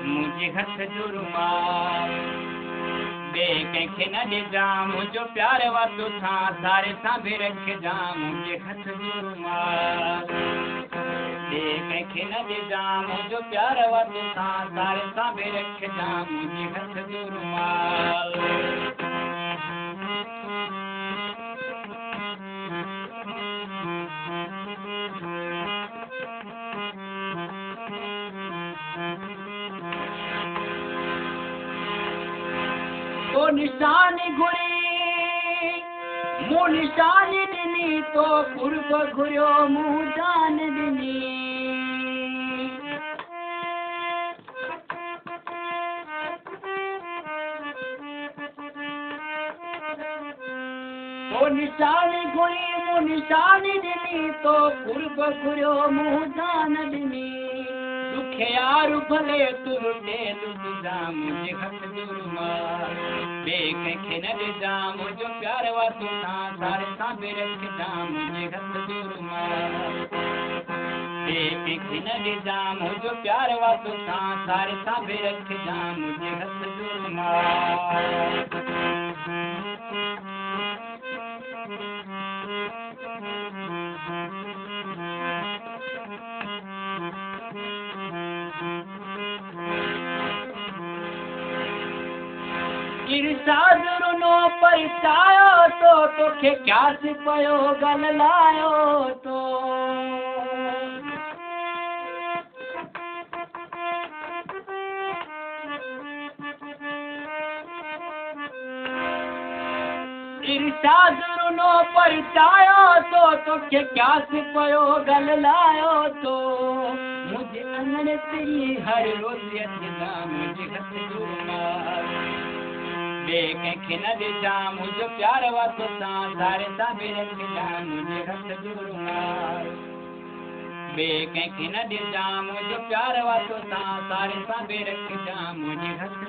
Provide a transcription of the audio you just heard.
मुझे हथ जुर्मा देखे न दे जा मुझो प्यार वातो था सारे साबे रख जा मुझे हथ जुर्मा देखे न दे जा मुझो प्यार वातो था सारे साबे रख जा मुझे हथ जुर्मा तो निशानी घुरी मु निशानी दिनी तो पूर्व घुर्यो मुँह जान दिनी तो निशानी घुरी मु निशानी दिनी तो पूर्व घुर्यो मुँह जान दिनी दुखे यार भले तुरटे लुटा मुझे हथ जुर्मा देखे न दे जा मुझो प्यार वातो था सारे साबे रख जा मुझे हथ जुर्मा देखे न दे जा मुझो प्यार वातो था सारे साबे रख जा मुझे हथ जुर्मा इरशाद रुनो परिचायो तो तोखे क्या सिपयो गल लायो तो इरशाद रुनो परिचायो तो तोखे क्या सिपयो गल लायो तो मुझे अंगन तेरी हर रोज यदा मुझे हथ जुर्मा देखे न दे जा मुझो प्यार वातो था सारे साबे रख जा मुझे हथ जुर्मा देखे न दे जा मुझो प्यार वातो था सारे साबे रख जा मुझे हथ